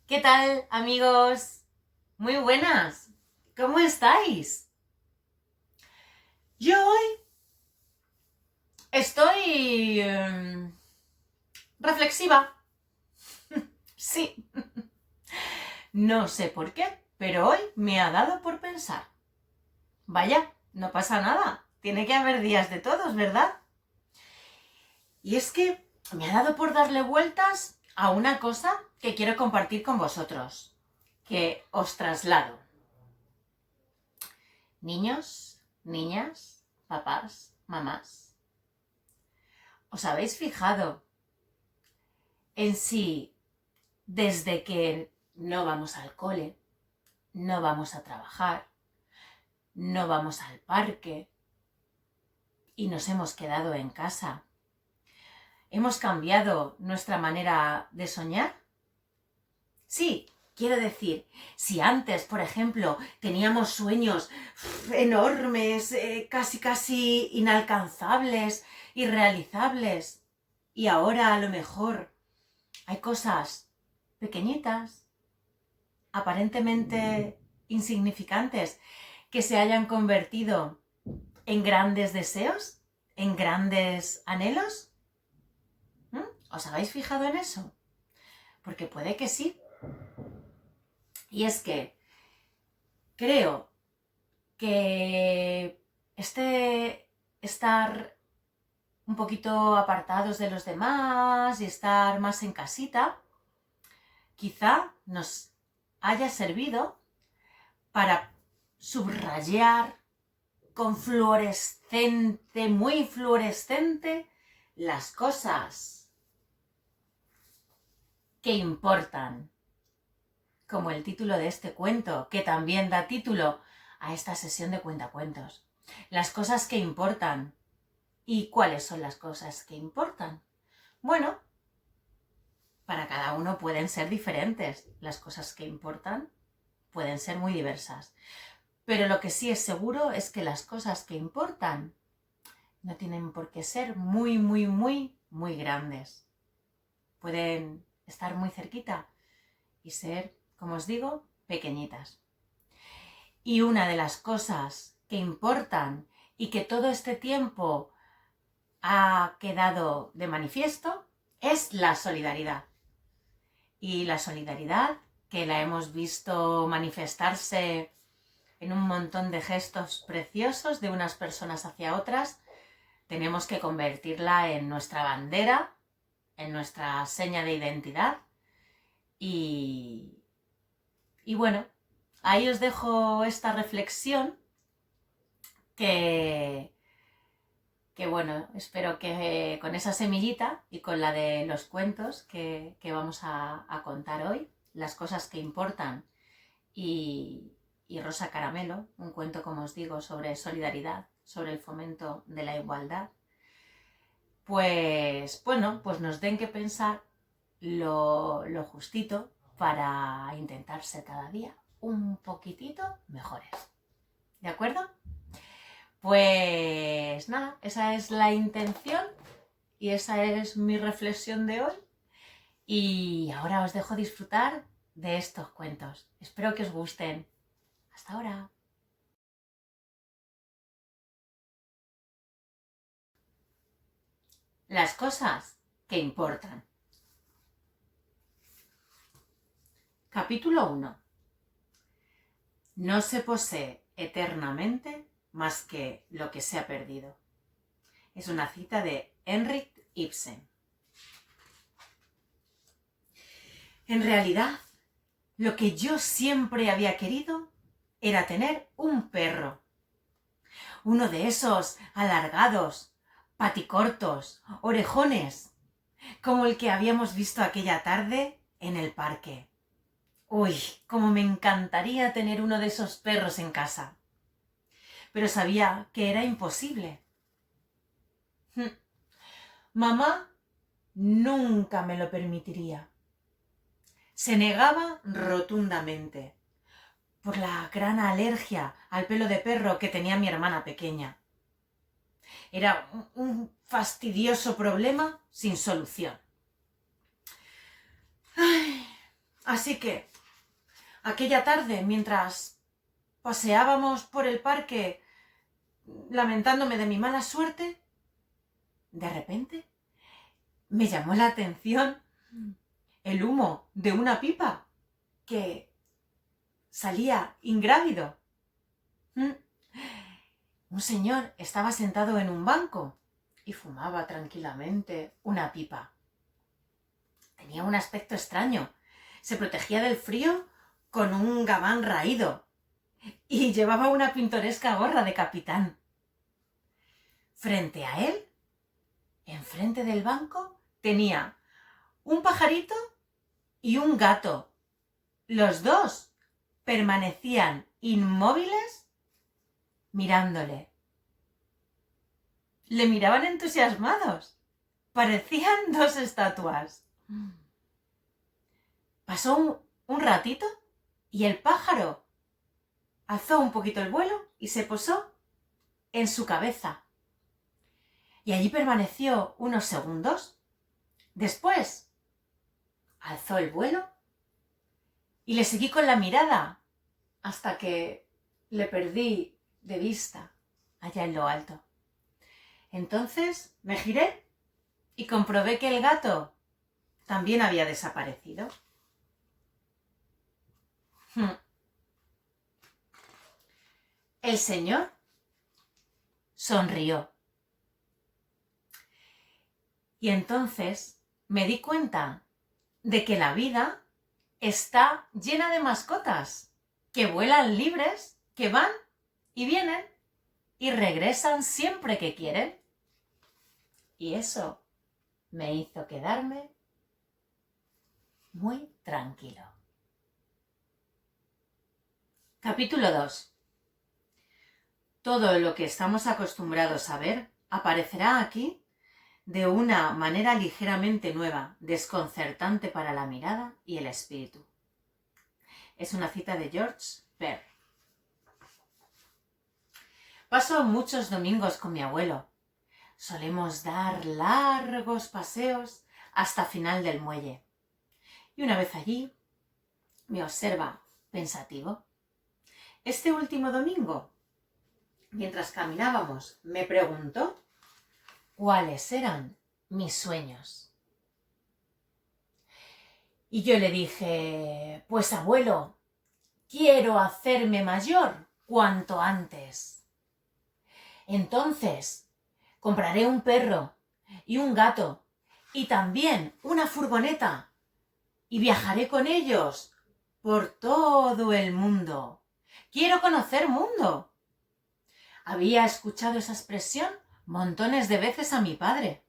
¿Qué tal, amigos? Muy buenas. ¿Cómo estáis? Yo hoy estoy reflexiva. Sí, no sé por qué, pero hoy me ha dado por pensar. Vaya, no pasa nada. Tiene que haber días de todos, ¿verdad? Y es que me ha dado por darle vueltas a una cosa que quiero compartir con vosotros, que os traslado. Niños, niñas, papás, mamás. ¿Os habéis fijado en si desde que no vamos al cole, no vamos a trabajar, no vamos al parque y nos hemos quedado en casa, hemos cambiado nuestra manera de soñar? Sí, quiero decir, si antes, por ejemplo, teníamos sueños enormes, casi inalcanzables, irrealizables, y ahora a lo mejor hay cosas pequeñitas, aparentemente insignificantes, que se hayan convertido en grandes deseos, en grandes anhelos. ¿Os habéis fijado en eso? Porque puede que sí. Y es que creo que estar un poquito apartados de los demás y estar más en casita, quizá nos haya servido para subrayar con fluorescente, muy fluorescente, las cosas que importan. Como el título de este cuento, que también da título a esta sesión de cuentacuentos. Las cosas que importan. ¿Y cuáles son las cosas que importan? Bueno, para cada uno pueden ser diferentes. Las cosas que importan pueden ser muy diversas. Pero lo que sí es seguro es que las cosas que importan no tienen por qué ser muy grandes. Pueden estar muy cerquita y ser, como os digo, pequeñitas. Y una de las cosas que importan y que todo este tiempo ha quedado de manifiesto es la solidaridad. Y la solidaridad, que la hemos visto manifestarse en un montón de gestos preciosos de unas personas hacia otras, tenemos que convertirla en nuestra bandera, en nuestra seña de identidad. Y bueno, ahí os dejo esta reflexión que bueno, espero que con esa semillita y con la de los cuentos que vamos a contar hoy, las cosas que importan y Rosa Caramelo, un cuento, como os digo, sobre solidaridad, sobre el fomento de la igualdad, pues bueno, pues nos den que pensar lo justito para intentar ser cada día un poquitito mejores. ¿De acuerdo? Pues nada, esa es la intención y esa es mi reflexión de hoy. Y ahora os dejo disfrutar de estos cuentos. Espero que os gusten. Hasta ahora. Las cosas que importan. Capítulo 1. No se posee eternamente más que lo que se ha perdido. Es una cita de Henrik Ibsen. En realidad, lo que yo siempre había querido era tener un perro. Uno de esos alargados, paticortos, orejones, como el que habíamos visto aquella tarde en el parque. Uy, cómo me encantaría tener uno de esos perros en casa. Pero sabía que era imposible. Mamá nunca me lo permitiría. Se negaba rotundamente por la gran alergia al pelo de perro que tenía mi hermana pequeña. Era un fastidioso problema sin solución. Ay, Así que, aquella tarde, mientras paseábamos por el parque lamentándome de mi mala suerte, de repente me llamó la atención el humo de una pipa que salía ingrávido. Un señor estaba sentado en un banco y fumaba tranquilamente una pipa. Tenía un aspecto extraño. Se protegía del frío con un gabán raído y llevaba una pintoresca gorra de capitán. Frente a él, enfrente del banco, tenía un pajarito y un gato. Los dos permanecían inmóviles mirándole. Le miraban entusiasmados. Parecían dos estatuas. Pasó un ratito y el pájaro alzó un poquito el vuelo y se posó en su cabeza. Y allí permaneció unos segundos. Después alzó el vuelo y le seguí con la mirada hasta que le perdí de vista allá en lo alto. Entonces me giré y comprobé que el gato también había desaparecido. El señor sonrió. Y entonces me di cuenta de que la vida está llena de mascotas que vuelan libres, que van y vienen y regresan siempre que quieren. Y eso me hizo quedarme muy tranquilo. Capítulo 2. Todo lo que estamos acostumbrados a ver aparecerá aquí de una manera ligeramente nueva, desconcertante para la mirada y el espíritu. Es una cita de George Pearl. Paso muchos domingos con mi abuelo. Solemos dar largos paseos hasta final del muelle. Y una vez allí, me observa pensativo. Este último domingo, mientras caminábamos, me preguntó cuáles eran mis sueños. Y yo le dije, pues abuelo, quiero hacerme mayor cuanto antes. Entonces, compraré un perro y un gato y también una furgoneta y viajaré con ellos por todo el mundo. Quiero conocer mundo. Había escuchado esa expresión montones de veces a mi padre.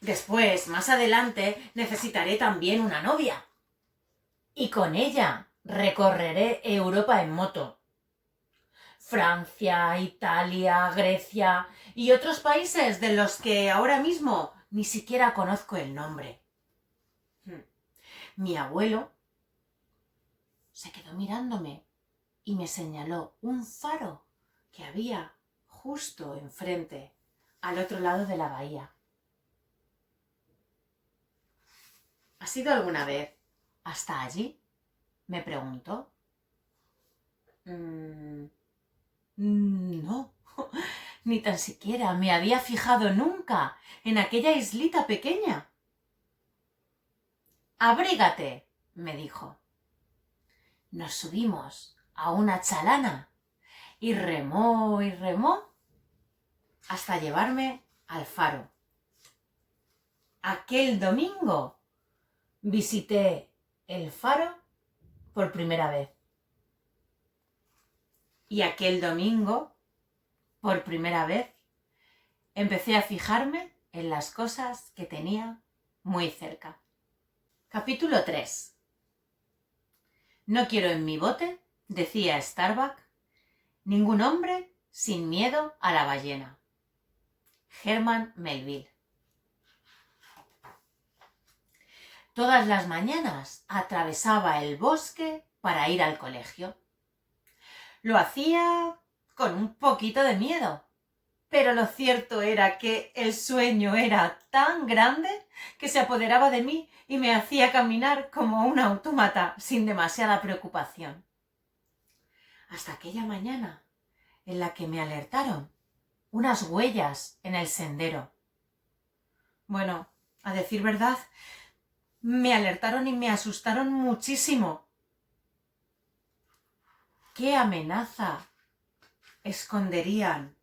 Después, más adelante, necesitaré también una novia. Y con ella recorreré Europa en moto. Francia, Italia, Grecia y otros países de los que ahora mismo ni siquiera conozco el nombre. Mi abuelo se quedó mirándome y me señaló un faro que había justo enfrente, al otro lado de la bahía. ¿Has ido alguna vez hasta allí?, me preguntó. No, ni tan siquiera me había fijado nunca en aquella islita pequeña. Abrígate, me dijo. Nos subimos a una chalana y remó hasta llevarme al faro. Aquel domingo visité el faro por primera vez. Y aquel domingo, por primera vez, empecé a fijarme en las cosas que tenía muy cerca. Capítulo 3. No quiero en mi bote, decía Starbuck, ningún hombre sin miedo a la ballena. Herman Melville. Todas las mañanas atravesaba el bosque para ir al colegio. Lo hacía con un poquito de miedo. Pero lo cierto era que el sueño era tan grande que se apoderaba de mí y me hacía caminar como un autómata sin demasiada preocupación. Hasta aquella mañana en la que me alertaron unas huellas en el sendero. Bueno, a decir verdad, me alertaron y me asustaron muchísimo. ¿Qué amenaza esconderían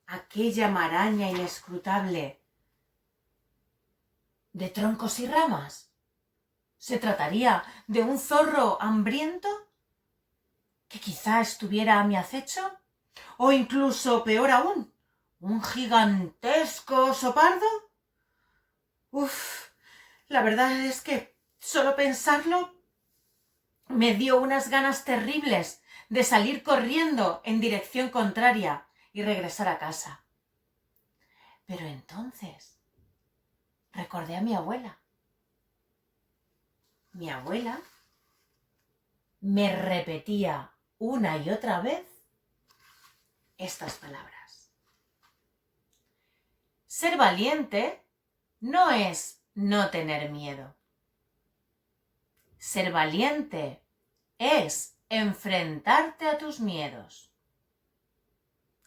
aquella maraña inescrutable de troncos y ramas? ¿Se trataría de un zorro hambriento que quizá estuviera a mi acecho? ¿O incluso, peor aún, un gigantesco oso pardo? Uf, la verdad es que solo pensarlo me dio unas ganas terribles de salir corriendo en dirección contraria y regresar a casa. Pero entonces recordé a mi abuela. Mi abuela me repetía una y otra vez estas palabras. Ser valiente no es no tener miedo. Ser valiente es enfrentarte a tus miedos.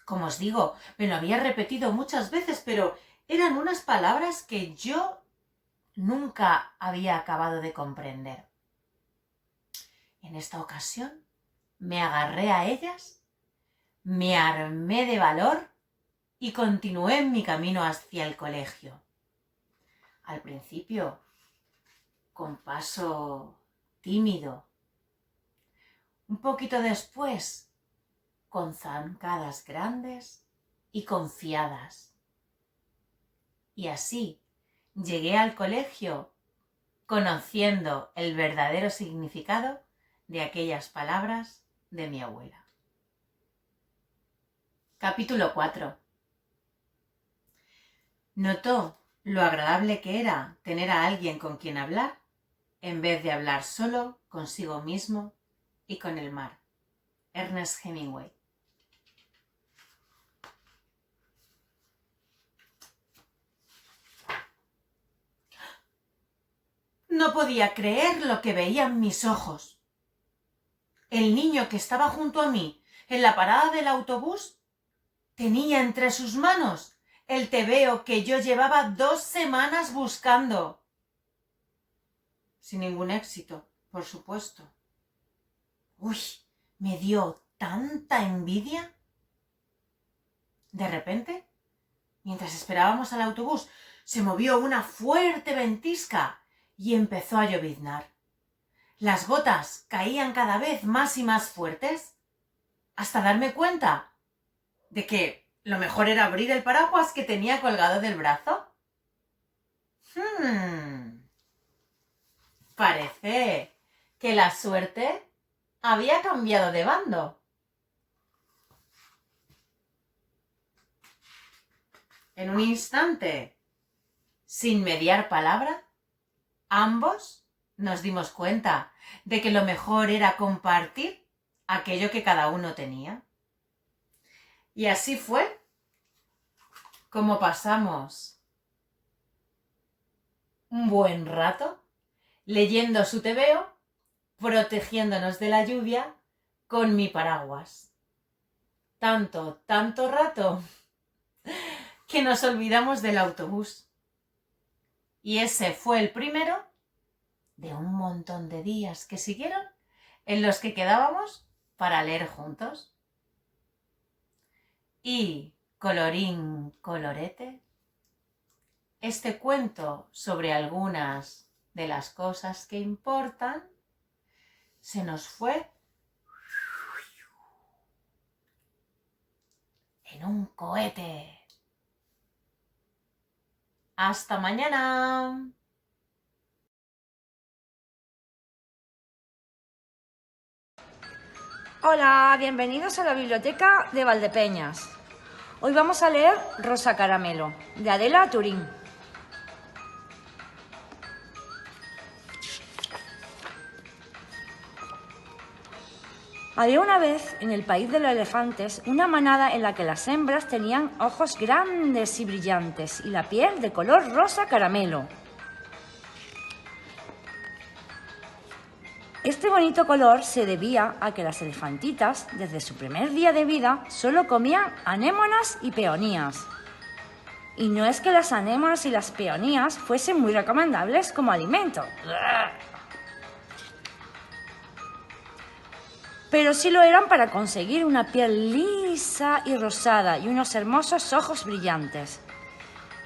Como os digo, me lo había repetido muchas veces, pero eran unas palabras que yo nunca había acabado de comprender. En esta ocasión me agarré a ellas, me armé de valor y continué en mi camino hacia el colegio. Al principio, con paso tímido. Un poquito después, con zancadas grandes y confiadas. Y así llegué al colegio conociendo el verdadero significado de aquellas palabras de mi abuela. Capítulo 4. Notó lo agradable que era tener a alguien con quien hablar en vez de hablar solo consigo mismo y con el mar. Ernest Hemingway. No podía creer lo que veían mis ojos. El niño que estaba junto a mí en la parada del autobús tenía entre sus manos el tebeo que yo llevaba 2 semanas buscando. Sin ningún éxito, por supuesto. Uy, me dio tanta envidia. De repente, mientras esperábamos al autobús, se movió una fuerte ventisca y empezó a lloviznar. Las gotas caían cada vez más y más fuertes, hasta darme cuenta de que lo mejor era abrir el paraguas que tenía colgado del brazo. Parece que la suerte había cambiado de bando. En un instante, sin mediar palabra, ambos nos dimos cuenta de que lo mejor era compartir aquello que cada uno tenía. Y así fue como pasamos un buen rato leyendo su tebeo, protegiéndonos de la lluvia con mi paraguas. Tanto rato que nos olvidamos del autobús. Y ese fue el primero de un montón de días que siguieron en los que quedábamos para leer juntos. Y, colorín colorete, este cuento sobre algunas de las cosas que importan se nos fue en un cohete. ¡Hasta mañana! Hola, bienvenidos a la biblioteca de Valdepeñas. Hoy vamos a leer Rosa Caramelo, de Adela Turín. Había una vez, en el país de los elefantes, una manada en la que las hembras tenían ojos grandes y brillantes y la piel de color rosa caramelo. Este bonito color se debía a que las elefantitas, desde su primer día de vida, solo comían anémonas y peonías. Y no es que las anémonas y las peonías fuesen muy recomendables como alimento, pero sí lo eran para conseguir una piel lisa y rosada y unos hermosos ojos brillantes.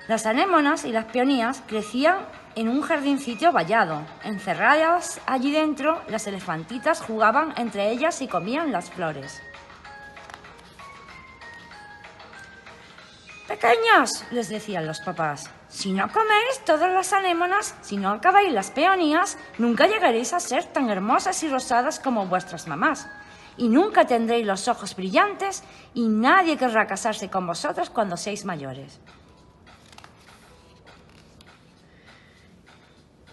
Las anémonas y las peonías crecían en un jardincito vallado. Encerradas allí dentro, las elefantitas jugaban entre ellas y comían las flores. «Pequeñas», les decían los papás, «si no coméis todas las anémonas, si no acabáis las peonías, nunca llegaréis a ser tan hermosas y rosadas como vuestras mamás. Y nunca tendréis los ojos brillantes y nadie querrá casarse con vosotros cuando seáis mayores».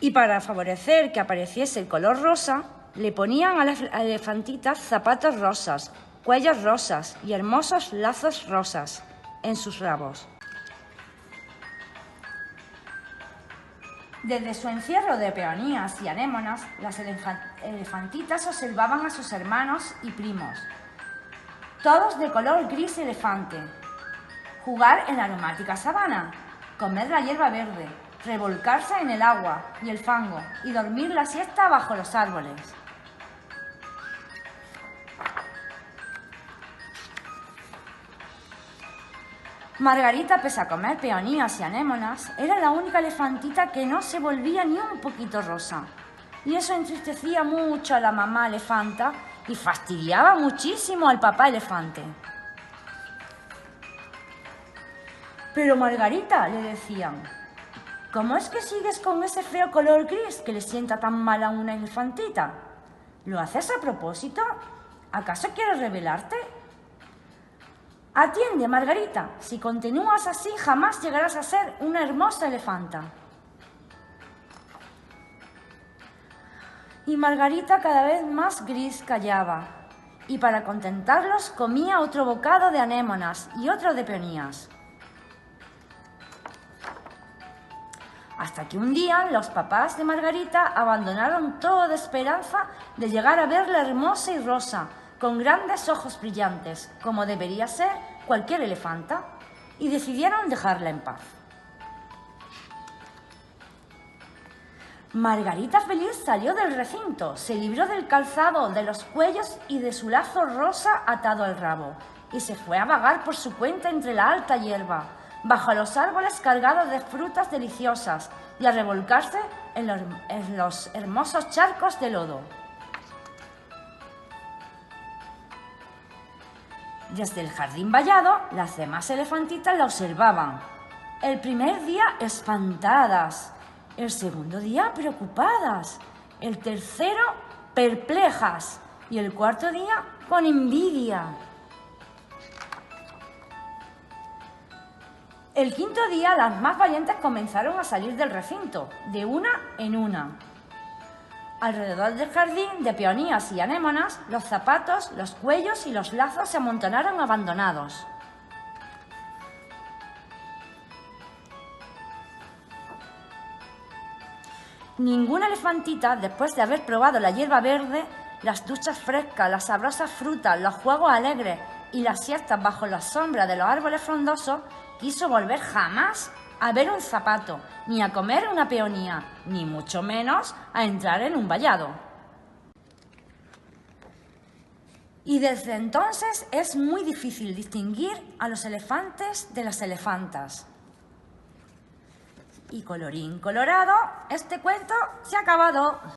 Y para favorecer que apareciese el color rosa, le ponían a las elefantitas zapatos rosas, cuellos rosas y hermosos lazos rosas en sus rabos. Desde su encierro de peonías y anémonas, las elefantitas observaban a sus hermanos y primos, todos de color gris elefante, jugar en la aromática sabana, comer la hierba verde, revolcarse en el agua y el fango y dormir la siesta bajo los árboles. Margarita, pese a comer peonías y anémonas, era la única elefantita que no se volvía ni un poquito rosa. Y eso entristecía mucho a la mamá elefanta y fastidiaba muchísimo al papá elefante. «Pero Margarita», le decían, «¿cómo es que sigues con ese feo color gris que le sienta tan mal a una elefantita? ¿Lo haces a propósito? ¿Acaso quieres rebelarte? Atiende, Margarita, si continúas así jamás llegarás a ser una hermosa elefanta». Y Margarita, cada vez más gris, callaba, y para contentarlos comía otro bocado de anémonas y otro de peonías. Hasta que un día los papás de Margarita abandonaron toda esperanza de llegar a verla hermosa y rosa, con grandes ojos brillantes, como debería ser cualquier elefanta, y decidieron dejarla en paz. Margarita feliz salió del recinto, se libró del calzado, de los cuellos y de su lazo rosa atado al rabo, y se fue a vagar por su cuenta entre la alta hierba, bajo los árboles cargados de frutas deliciosas y a revolcarse en los hermosos charcos de lodo. Desde el jardín vallado, las demás elefantitas la observaban. El primer día espantadas, el segundo día preocupadas, el tercero perplejas y el cuarto día con envidia. El quinto día, las más valientes comenzaron a salir del recinto, de una en una. Alrededor del jardín de peonías y anémonas, los zapatos, los cuellos y los lazos se amontonaron abandonados. Ninguna elefantita, después de haber probado la hierba verde, las duchas frescas, las sabrosas frutas, los juegos alegres y las siestas bajo la sombra de los árboles frondosos, quiso volver jamás a ver un zapato, ni a comer una peonía, ni mucho menos a entrar en un vallado. Y desde entonces es muy difícil distinguir a los elefantes de las elefantas. Y colorín colorado, este cuento se ha acabado.